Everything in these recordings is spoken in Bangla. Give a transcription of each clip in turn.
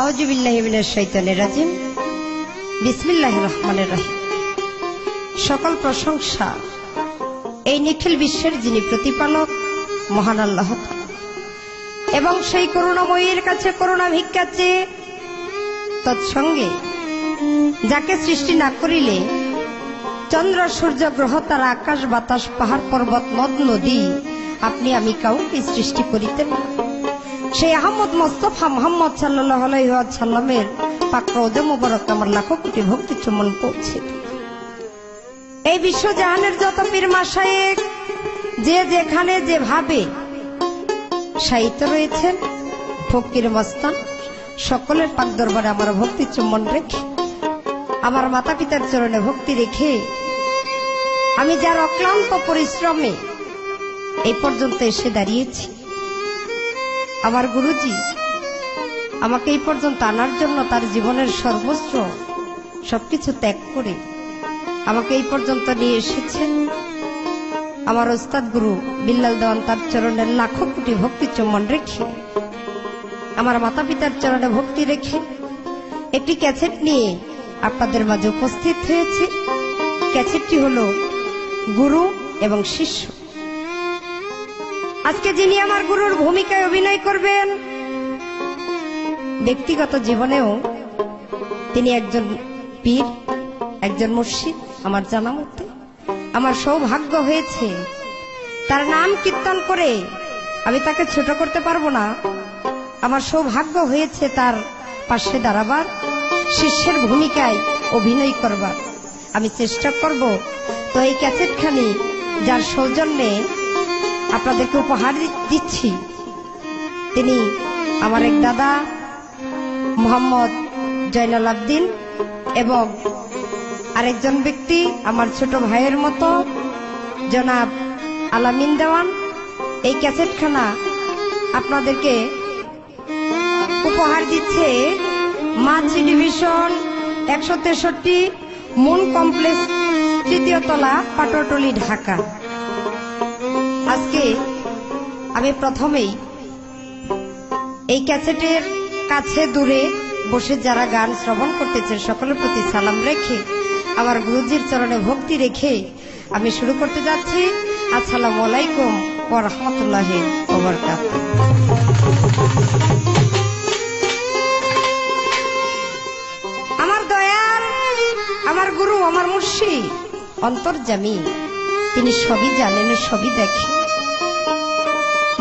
আউযু বিল্লাহি মিনাশ শাইতানির রাজিম। বিসমিল্লাহির রহমানির রহিম। সকল প্রশংসা এই নিখিল বিশ্বের যিনি প্রতিপালক মহান আল্লাহ এবং সেই করুণাময়ীর কাছে করুণা ভিক্ষা চেয়ে তৎসঙ্গে যাকে সৃষ্টি না করিলে চন্দ্র সূর্য গ্রহ তারা আকাশ বাতাস পাহাড় পর্বত নদ নদী আপনি আমি কাউকে সৃষ্টি করিতেন না, সেই আহমদ মোস্তফা মুহাম্মদ সাল্লাল্লাহু আলাইহি ওয়াসাল্লামের পাক রওজা মুবারক আমার লাখো কোটি ভক্তি চুম্বন পৌঁছে। এই বিশ্বজাহানের যত পীর মাশায়েখ যে যেখানে যেভাবে সাহিত্য রয়েছেন ফকির মস্তান সকলের পাক দরবারে আমার ভক্তি চুম্বন রেখে আমার মাতা পিতার চরণে ভক্তি রেখে আমি যার অক্লান্ত পরিশ্রমে এই পর্যন্ত এসে দাঁড়িয়েছি, আমার গুরুজি আমাকে এই পর্যন্ত আনার জন্য তার জীবনের সর্বস্ব সবকিছু ত্যাগ করে আমাকে এই পর্যন্ত নিয়ে এসেছেন। আমার ওস্তাদ গুরু বিল্লাল দেওয়ান তার চরণের লাখো কোটি ভক্তি চুম্বন রেখে আমার মাতা পিতার চরণে ভক্তি রেখে একটি ক্যাসেট নিয়ে আপনাদের মাঝে উপস্থিত হয়েছে। ক্যাসেটটি হলো গুরু এবং শিষ্য। আজকে যিনি আমার গুরুর ভূমিকায় অভিনয় করবেন, ব্যক্তিগত জীবনেও তিনি একজন পীর, একজন মুর্শিদ। আমার জানা মতে আমার সৌভাগ্য হয়েছে তার নাম কীর্তন করে, আমি তাকে ছোট করতে পারবো না, আমার সৌভাগ্য হয়েছে তার পাশে দাঁড়াবার, শিষ্যের ভূমিকায় অভিনয় করবার। আমি চেষ্টা করব। তো এই ক্যাসেটখানি যার সৌজন্যে আপনাদেরকে উপহার দিচ্ছি তিনি আমার এক দাদা মোহাম্মদ জয়নাল আবদিন এবং আরেকজন ব্যক্তি আমার ছোট ভাইয়ের মতো জনাব আলামিন দেওয়ান। এই ক্যাসেটখানা আপনাদেরকে উপহার দিচ্ছে মাঝি ডিভিশন 163 মুন কমপ্লেক্স, তৃতীয় তলা, পাটুয়াটুলি, ঢাকা। আজকে আমি প্রথমেই এই ক্যাসেটের কাছে দূরে বসে যারা গান শ্রবণ করতেছেন সকলের প্রতি সালাম রেখে আমার গুরুজির চরণে ভক্তি রেখে আমি শুরু করতে যাচ্ছি। আসসালামু আলাইকুম ওয়া রাহমাতুল্লাহি ওয়া বারাকাতুহু। আমার দয়াল, আমার গুরু, আমার মুর্শিদ অন্তর্যামী, তিনি সবই জানেন, সবই দেখেন।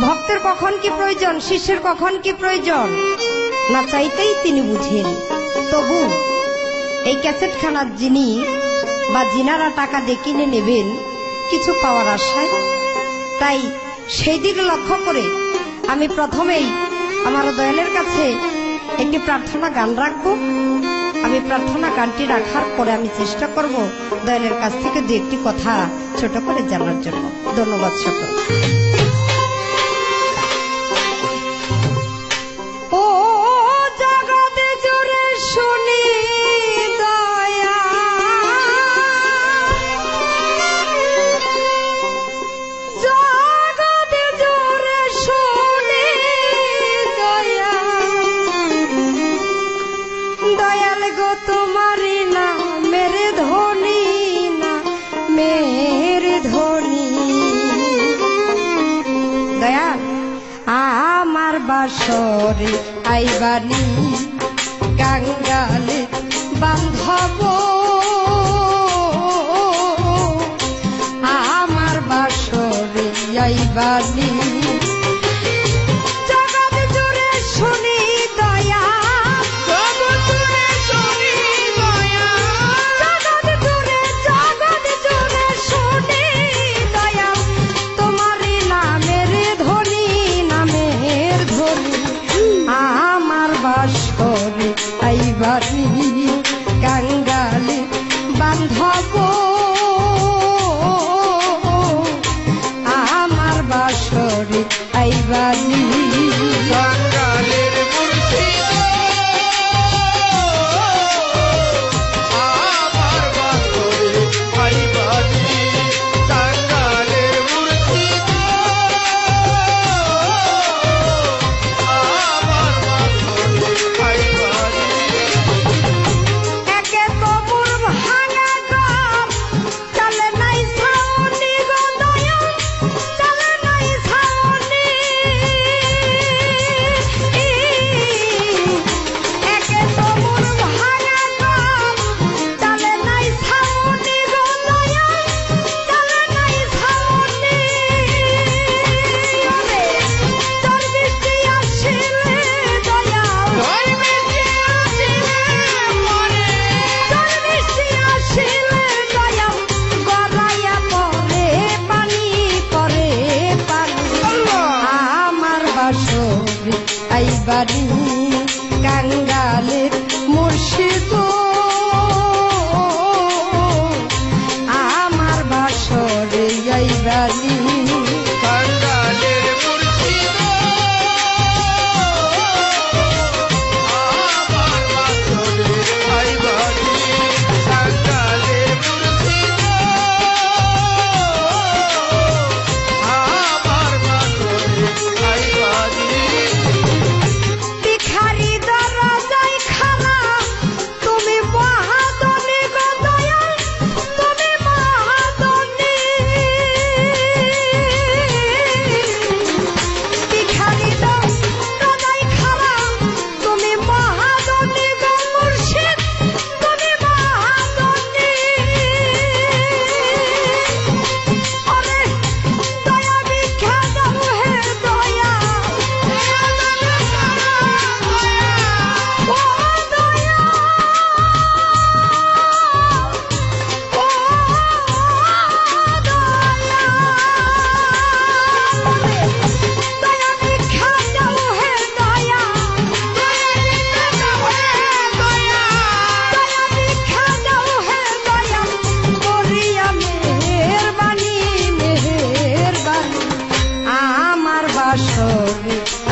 ভক্তের কখন কি প্রয়োজন, শিষ্যের কখন কি প্রয়োজন না চাইতেই তিনি বুঝেন। তবু এই ক্যাসেটখানার যিনি বা যিনারা টাকা দিয়ে কিনে নেবেন কিছু পাওয়ার আশায়, তাই সেই দিক লক্ষ্য করে আমি প্রথমেই আমার দয়ালের কাছে একটি প্রার্থনা গান রাখবো। আমি প্রার্থনা গানটি রাখার পরে আমি চেষ্টা করব দয়ালের কাছ থেকে দু একটি কথা ছোট করে জানার জন্য। ধন্যবাদ সকল। ও জগতে জুড়ে শুনি দয়া, জগতে জুড়ে শুনি দয়া, দয়াল গো তোমারি না মেরে ধনী না মেরে ধনী। দয়াল আমার বাসরে আইবানি কাঙ্গালে বান্ধব, আমার বাসরে আইবানি জগৎ জুড়ে শুনি দয়া, জগৎ জুড়ে শুনি দয়া, জগৎ জুড়ে শুনি দয়া, তোমারই নামের ধনী নামের ধনী, আমার বাসরে আইবানি কাঙ্গালে বান্ধব, আমার বাসরে আইবানি কাঙ্গালের মুর্শিদ আমার বাসরে আইবানি কাঙ্গালের মুর্শিদ আমার বাসরে আইবানি কাঙ্গালের মুর্শিদ আমার বাসরে আইবানি ভিখারি দরজায় খাড়া তুমি মহাদনী গো দয়াল তুমি মহাদনী ভিখারি দরজায় খাড়া তুমি মহাদনী গো মুর্শিদ তুমি মহাদনী ওরে দয়া ভিক্ষা দাও হে দয়া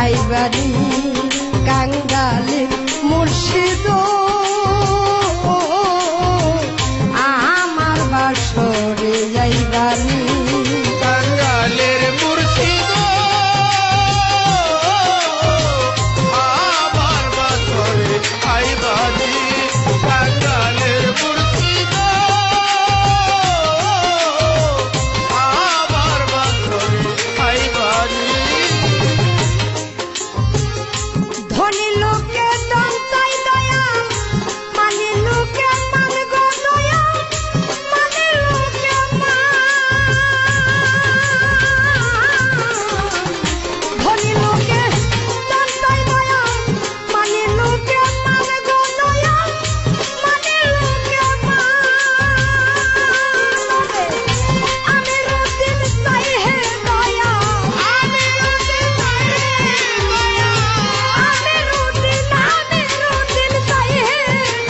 আইবানি কাঙ্গালের মুর্শিদ আমার বাসরে আইবানি কাঙ্গালের মুর্শিদ আমার বাসরে আইবানি কাঙ্গালের মুর্শিদ আমার বাসরে আইবানি ধনী লোকে দান চাই দয়া মানে লোকে মান গো দয়া মানে লোকে ধনী লোকে দান চাই দয়া মানে লোকে মান গো দয়া মানে লোকে আমি রুদিন চাই হে দয়া আমি রুদিন চাই হে দয়া আমি রুদিন চাই হে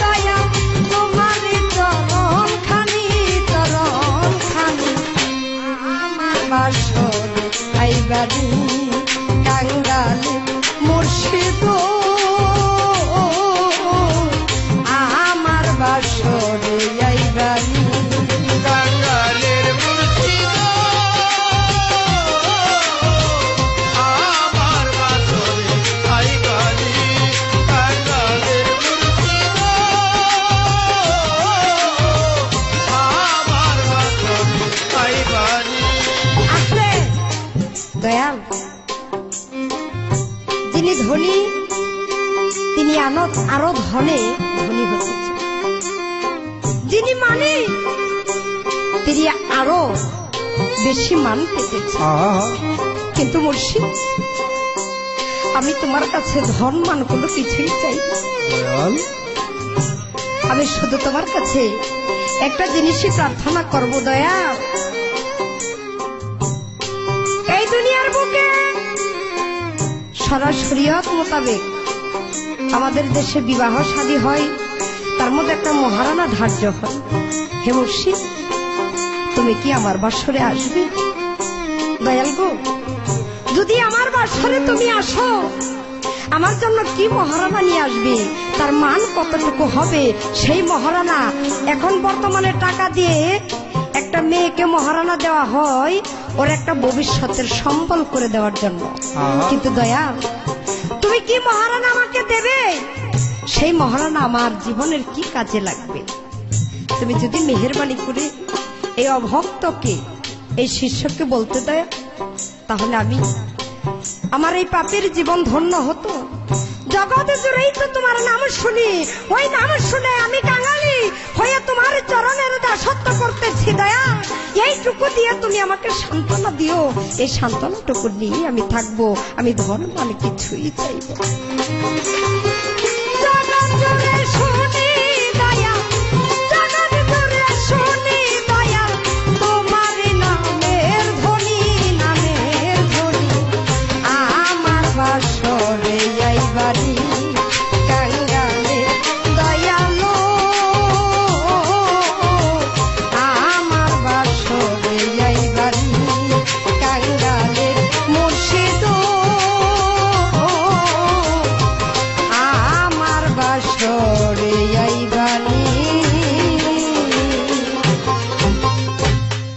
দয়া তোমার চরণ খানি আমার বাসরে আইবানি কাঙ্গালে মুর্শিদ আমার বাসরে আইবানি কাঙ্গালের মুর্শিদ আমার বাসরে আইবানি কাঙ্গালের মুর্শিদ আমার বাসরে আইবানি আসলে দয়াল যিনি ধনী তিনি আরো ধনে ধনী হতে চান। যিনি মানে তিনি আরো বেশি মান পেতে চান। কিন্তু মুর্শিদ আমি তোমার কাছে ধন মান কোনো কিছুই চাই না। আমি শুধু তোমার কাছে একটা জিনিসই প্রার্থনা করব দয়া এই দুনিয়ার বুকে সারা শরীয়ত মোতাবেক আমাদের দেশে বিবাহ শাদী হয়, তার মধ্যে একটা মহারানা ধার্য হয়। হে মুর্শিদ তুমি কি আমার বাসরে আসবে? দয়াল গো যদি আমার বাসরে তুমি আসো আমার জন্য কি মহারানা নিয়ে আসবে, তার মান কতটুকু হবে সেই মহারানা। এখন বর্তমানে টাকা দিয়ে একটা মেয়েকে মহারানা দেওয়া হয় ওর একটা ভবিষ্যতের সম্বল করে দেওয়ার জন্য। কিন্তু দয়া তুমি কি মহারানা আমাকে দেবে? সেই মহারানা আমার জীবনের কি কাজে লাগবে? তুমি যদি মেহেরবানি করে এই অভক্তকে এই শিষ্যকে বলতে দেয় তাহলে আমি আমার এই পাপের জীবন ধন্য হতো। জগতে জুড়েই তো তোমার নাম শুনি, ওই নাম শুনে আমি কাঙালি হয়ে তোমার চরণের দাসত্ব করতেছি। দয়া এইটুকু দিয়ে তুমি আমাকে সান্ত্বনা দিও, এই সান্ত্বনাটুকু নিয়ে আমি থাকবো। আমি ধন মানে কিছুই চাইব।